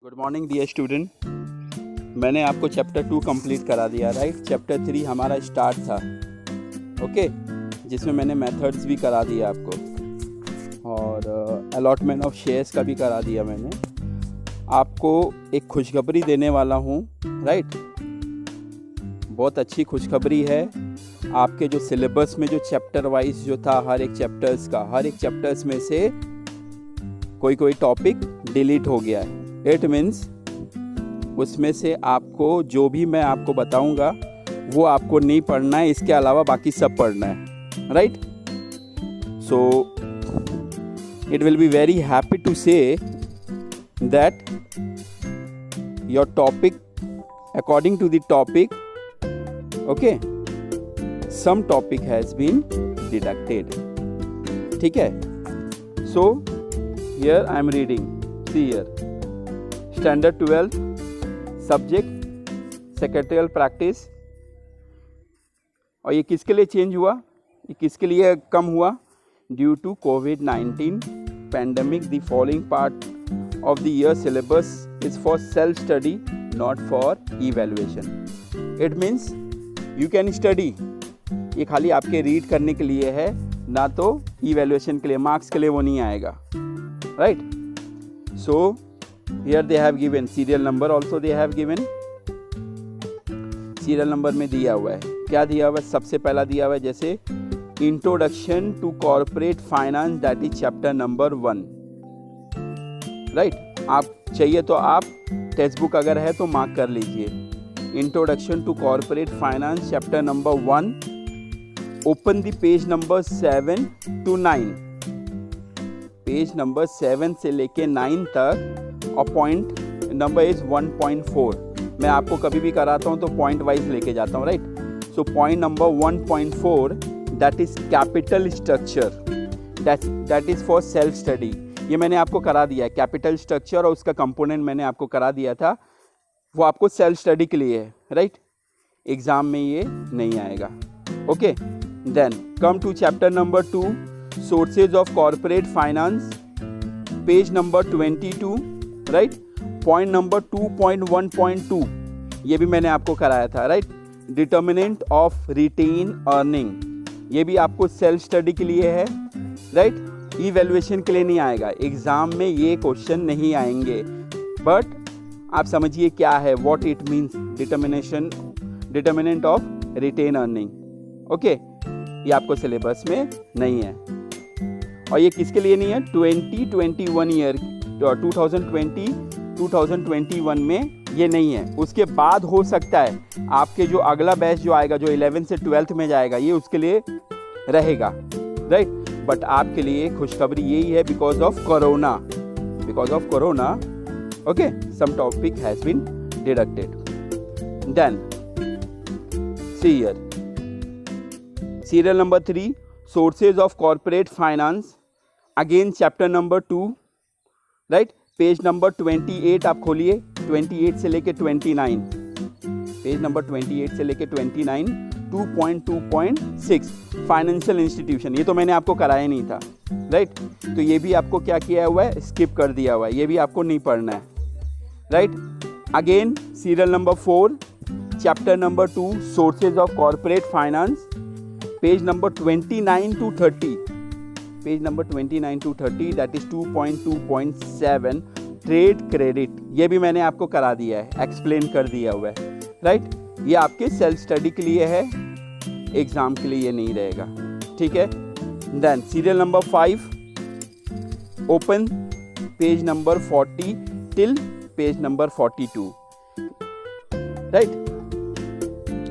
Good morning dear student. मैंने आपको chapter 2 complete करा दिया, राइट। चैप्टर 3 हमारा स्टार्ट था, ओके, जिसमें मैंने मेथड्स भी करा दिया आपको और अलॉटमेंट ऑफ शेयर्स का भी करा दिया। मैंने आपको एक खुशखबरी देने वाला हूँ, राइट। बहुत अच्छी खुशखबरी है। आपके जो सिलेबस में जो चैप्टर वाइज जो था, हर एक चैप्टर्स में से कोई टॉपिक डिलीट हो गया है। इट मीन्स उसमें से आपको जो भी मैं आपको बताऊंगा वो आपको नहीं पढ़ना है, इसके अलावा बाकी सब पढ़ना है, right. So it will be very happy to say that your topic according to the topic, okay, some topic has been deducted, ठीक है। So here I am reading, see here, standard 12 subject secretarial practice. और ये किसके लिए change हुआ, ये किसके लिए कम हुआ? ड्यू टू कोविड-19 pandemic the following part of the year syllabus is for self study not for evaluation. It means you can study, ये खाली आपके रीड करने के लिए है, ना तो इवैल्यूएशन के लिए, मार्क्स के लिए वो नहीं आएगा, right. So here they have given serial number, also they have given serial number में दिया हुआ है। क्या दिया हुआ है? सबसे पहला दिया हुआ है जैसे introduction to corporate finance, that is chapter number 1, right. आप चाहिए तो आप टेक्स्ट बुक अगर है तो मार्क कर लीजिए। Introduction to corporate finance chapter number 1, open the page number 7 to 9, page number 7 से लेके 9 तक, और पॉइंट नंबर इज 1.4। मैं आपको कभी भी कराता हूँ तो पॉइंट वाइज लेके जाता हूँ, right. So point number 1.4, that is capital structure, that is for self study. ये मैंने आपको करा दिया है, कैपिटल स्ट्रक्चर और उसका कंपोनेंट मैंने आपको करा दिया था, वो आपको सेल्फ स्टडी के लिए है, राइट। एग्जाम में ये नहीं आएगा, okay. Then come to chapter number 2, sources of corporate finance, page number 22, right. Point number 2.1.2 ये भी मैंने आपको कराया था, right. Determinant of retain earning, ये भी आपको सेल्फ स्टडी के लिए है, राइट। इवैल्यूएशन के लिए नहीं आएगा, एग्जाम में ये क्वेश्चन नहीं आएंगे, बट आप समझिए क्या है, what it means, determinant of retain earning, okay. ये आपको सिलेबस में नहीं है। और ये किसके लिए नहीं है? 2021 ईयर, 2020-2021 में ये नहीं है। उसके बाद हो सकता है आपके जो अगला बैच जो आएगा, जो 11th से 12th में जाएगा, ये उसके लिए रहेगा, राइट। बट आपके लिए खुशखबरी यही है, because of corona, okay, some topic has been deducted. Then see here, serial number 3, sources of corporate finance, again chapter number 2, right. Page number 28 आप खोलिए, 28 से लेके 29, पेज नंबर 28 से लेके 29, 2.2.6 फाइनेंशियल इंस्टीट्यूशन। ये तो मैंने आपको कराया नहीं था, राइट। तो ये भी आपको क्या किया हुआ है, स्किप कर दिया हुआ है, ये भी आपको नहीं पढ़ना है, right. Again serial number 4, chapter number 2, sources of corporate finance, page number 29 to 30, page number 29 to 30, that is 2.2.7 trade credit. ये भी मैंने आपको करा दिया है, एक्सप्लेन कर दिया हुआ है, राइट। ये आपके सेल्फ स्टडी के लिए है, एग्जाम के लिए ये नहीं रहेगा, ठीक है। Then serial number 5, open page number 40 till page number 42, right.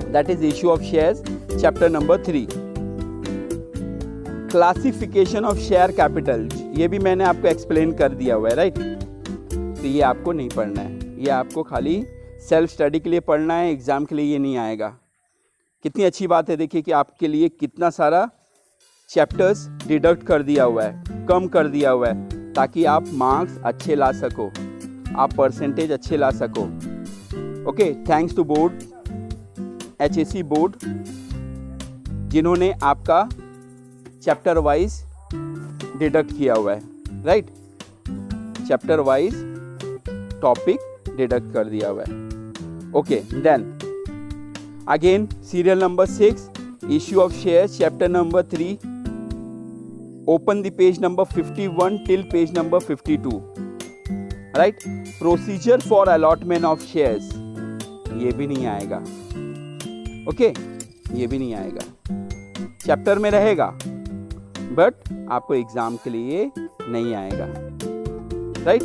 That is issue of shares chapter number 3, classification of share capital, ये भी मैंने आपको एक्सप्लेन कर दिया हुआ है, राइट। तो ये आपको नहीं पढ़ना है, ये आपको खाली सेल्फ स्टडी के लिए पढ़ना है, एग्जाम के लिए ये नहीं आएगा। कितनी अच्छी बात है, देखिए कि आपके लिए कितना सारा चैप्टर्स डिडक्ट कर दिया हुआ है, कम कर दिया हुआ है, ताकि आप मार्क्स अच्छे ला सको, आप परसेंटेज अच्छे ला सको, okay. Thanks to board, HSC board, जिन्होंने आपका चैप्टर वाइज डिडक्ट किया हुआ है, right. Chapter wise topic deduct कर दिया हुआ है. Okay, then again serial number 6, issue of shares, chapter number 3. Open the page number 51 till page number 52. Right, procedure for allotment of shares, ये भी नहीं आएगा. ओके, ये भी नहीं आएगा, चैप्टर में रहेगा बट आपको एग्जाम के लिए नहीं आएगा. राइट,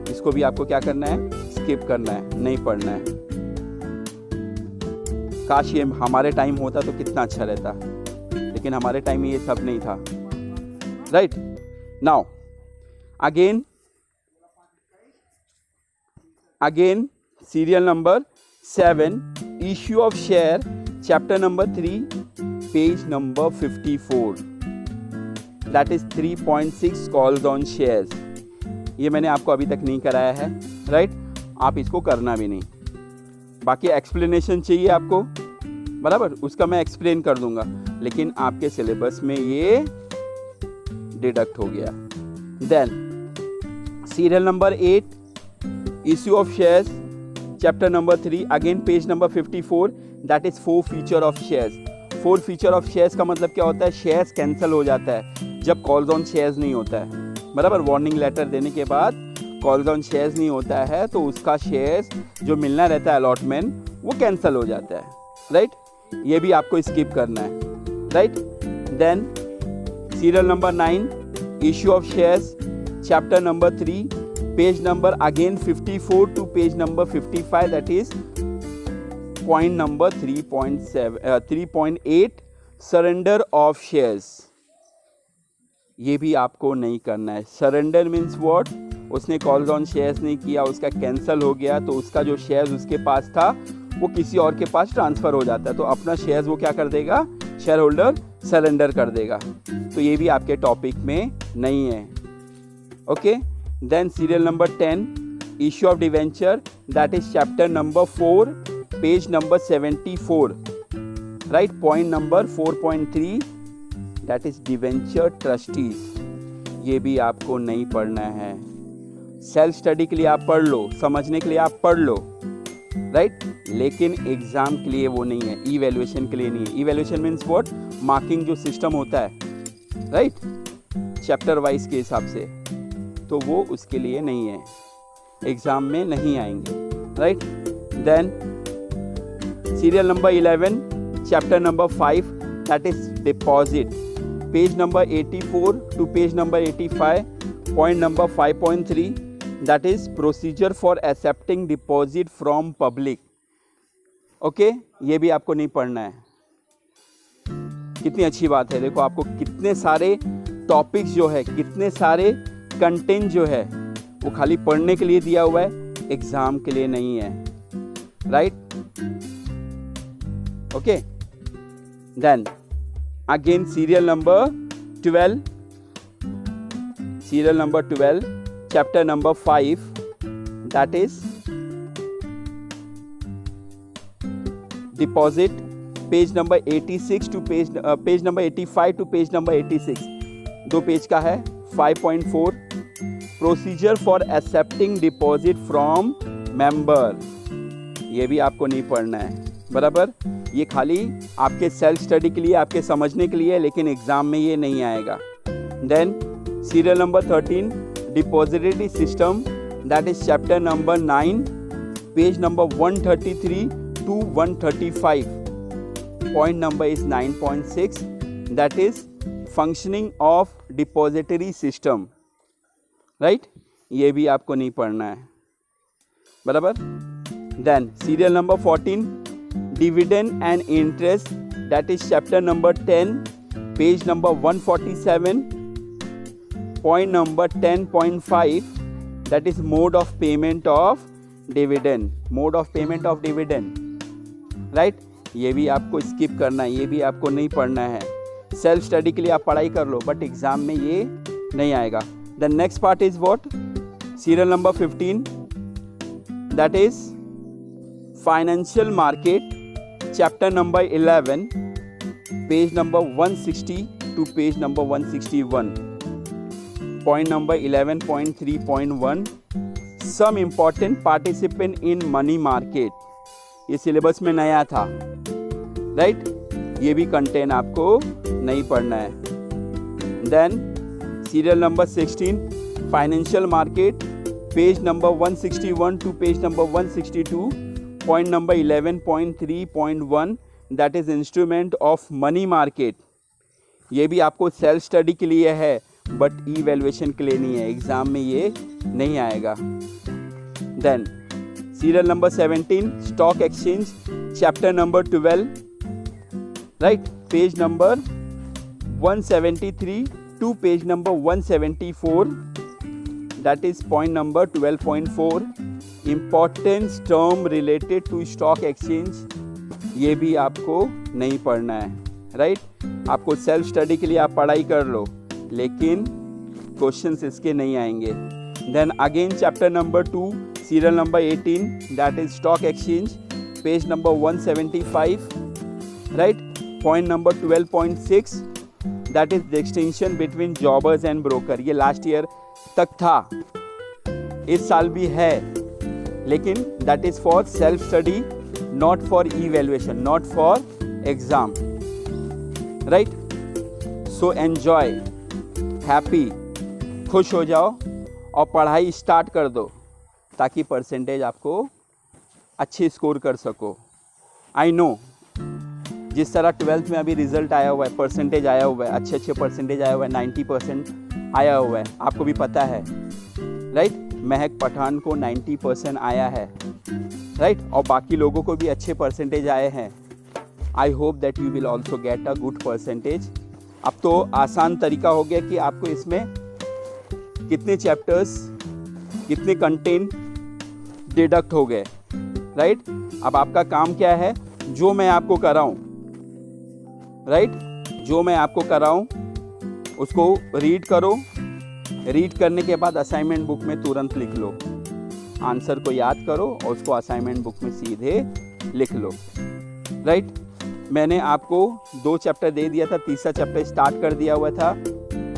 इसको भी आपको क्या करना है, स्किप करना है, नहीं पढ़ना है. काश ये हमारे टाइम होता तो कितना अच्छा रहता, लेकिन हमारे टाइम में ये सब नहीं था. Right, now again serial number 7, issue of share, chapter number 3, page number 54. That is 3.6 calls on shares. ये मैंने आपको अभी तक नहीं कराया है. राइट, आप इसको करना भी नहीं. बाकी एक्सप्लेनेशन चाहिए आपको, बराबर, उसका मैं एक्सप्लेन कर दूंगा, लेकिन आपके सिलेबस में ये डिडक्ट हो गया. Then serial number 8, issue of shares, chapter number 3, again page number 54. That is 4 feature of shares. 4 feature of shares का मतलब क्या होता है, शेयर्स कैंसिल हो जाता है जब कॉल्स ऑन शेयर्स नहीं होता है. बराबर, वार्निंग लेटर देने के बाद कॉल्स ऑन शेयर्स नहीं होता है तो उसका शेयर्स जो मिलना रहता है अलॉटमेंट, वो कैंसिल हो जाता है. राइट, ये भी आपको स्किप करना है. Right, then serial number 9, issue of shares, chapter number 3, page number again 54 to page number 55. That is point number 3.8, surrender of shares. ये भी आपको नहीं करना है. सरेंडर मीन्स व्हाट, उसने कॉल्स ऑन शेयर्स नहीं किया, उसका कैंसिल हो गया, तो उसका जो शेयर्स उसके पास था वो किसी और के पास ट्रांसफर हो जाता है, तो अपना शेयर्स वो क्या कर देगा, शेयर होल्डर सरेंडर कर देगा. तो ये भी आपके टॉपिक में नहीं है. Okay, then serial number 10, issue of debenture, that is chapter number 4, page number 74. Right, point number 4.3, that is debenture trustees. ये भी आपको नहीं पढ़ना है. सेल्फ स्टडी के लिए आप पढ़ लो, समझने के लिए आप पढ़ लो. राइट, लेकिन एग्जाम के लिए वो नहीं है, इवैल्यूएशन के लिए नहीं है. इवैल्यूएशन मीन्स व्हाट, मार्किंग जो सिस्टम होता है, राइट, चैप्टर वाइज के हिसाब से, तो वो उसके लिए नहीं है, एग्जाम में नहीं आएंगे. Right, then serial number 11, chapter number 5, that is deposit, page number 84 to page number 85, point number 5.3, that is procedure for accepting deposit from public. Okay, ये भी आपको नहीं पढ़ना है. कितनी अच्छी बात है, देखो आपको कितने सारे टॉपिक्स जो है, कितने सारे कंटेंट जो है वो खाली पढ़ने के लिए दिया हुआ है, एग्जाम के लिए नहीं है. Right, okay, then again serial number 12, chapter number 5, that is deposit, page number 86 to page number 85 to page number 86. 2 page का है. 5.4, procedure for accepting deposit from member. ये भी आपको नहीं पढ़ना है. बराबर, ये खाली आपके सेल्फ स्टडी के लिए, आपके समझने के लिए, लेकिन एग्जाम में ये नहीं आएगा. Then serial number 13, depository system, that is chapter number 9, page number 133 to 135. Point number is 9.6, that is functioning of depository system. Right, ये भी आपको नहीं पढ़ना है. बराबर, then serial number 14, dividend and interest, that is chapter number 10, page number 147, point number 10.5, that is mode of payment of dividend. Right, ये भी आपको स्किप करना है, ये भी आपको नहीं पढ़ना है. सेल्फ स्टडी के लिए आप पढ़ाई कर लो, बट एग्जाम में ये नहीं आएगा. The next part is what, serial number 15, that is financial market, chapter number 11, page number 160 to page number 161. Point number 11.3.1, some important participant in money market, ये सिलेबस में नया था, राइट? ये भी कंटेंट आपको नहीं पढ़ना है। Then serial number 16 financial market, page number 161 to page number 162, point number 11.3.1 that is instrument of money market. ये भी आपको सेल्फ स्टडी के लिए है, बट इवैल्यूएशन के लिए नहीं है, एग्जाम में ये नहीं आएगा। Then serial number 17 stock exchange, chapter number 12, right, page number 173 to page number 174, that is point number 12.4 importance term related to stock exchange. ये भी आपको नहीं पढ़ना है, राइट? आपको सेल्फ स्टडी के लिए आप पढ़ाई कर लो, लेकिन क्वेश्चंस इसके नहीं आएंगे। Then again chapter number 2 serial number 18 that is stock exchange, page number 175, right, point number 12.6 that is distinction between jobbers and broker. ये लास्ट ईयर तक था, इस साल भी है, लेकिन that is for self study, not for evaluation, not for exam, right? So enjoy, happy, खुश हो जाओ और पढ़ाई स्टार्ट कर दो, ताकि परसेंटेज आपको अच्छे स्कोर कर सको। आई नो जिस तरह 12th में अभी रिजल्ट आया हुआ है, परसेंटेज आया हुआ है, अच्छे परसेंटेज आया हुआ है, 90% आया हुआ है, आपको भी पता है, राइट? महक पठान को 90% आया है, राइट? और बाकी लोगों को भी अच्छे परसेंटेज आए हैं। I hope that you will also get a good percentage. अब तो आसान तरीका हो गया कि आपको इसमें कितने चैप्टर्स, कितने कंटेंट डिडक्ट हो गए, राइट? अब आपका काम क्या है, जो मैं आपको कराऊं, राइट, जो मैं आपको कराऊं उसको रीड करो। रीड करने के बाद असाइनमेंट बुक में तुरंत लिख लो, आंसर को याद करो और उसको असाइनमेंट बुक में सीधे लिख लो, राइट? मैंने आपको 2 चैप्टर दे दिया था, तीसरा चैप्टर स्टार्ट कर दिया हुआ था,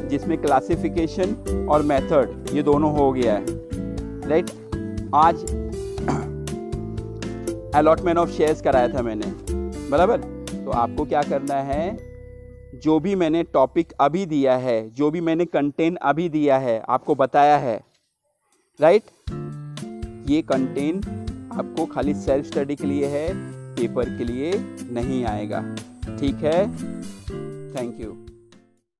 जिसमें क्लासिफिकेशन और मेथड ये दोनों हो गया है, राइट? आज अलॉटमेंट ऑफ शेयर्स कराया था मैंने, बराबर? तो आपको क्या करना है, जो भी मैंने टॉपिक अभी दिया है, जो भी मैंने कंटेंट अभी दिया है, आपको बताया है, राइट? ये कंटेंट आपको खाली सेल्फ स्टडी के लिए है, पेपर के लिए नहीं आएगा, ठीक है? Thank you.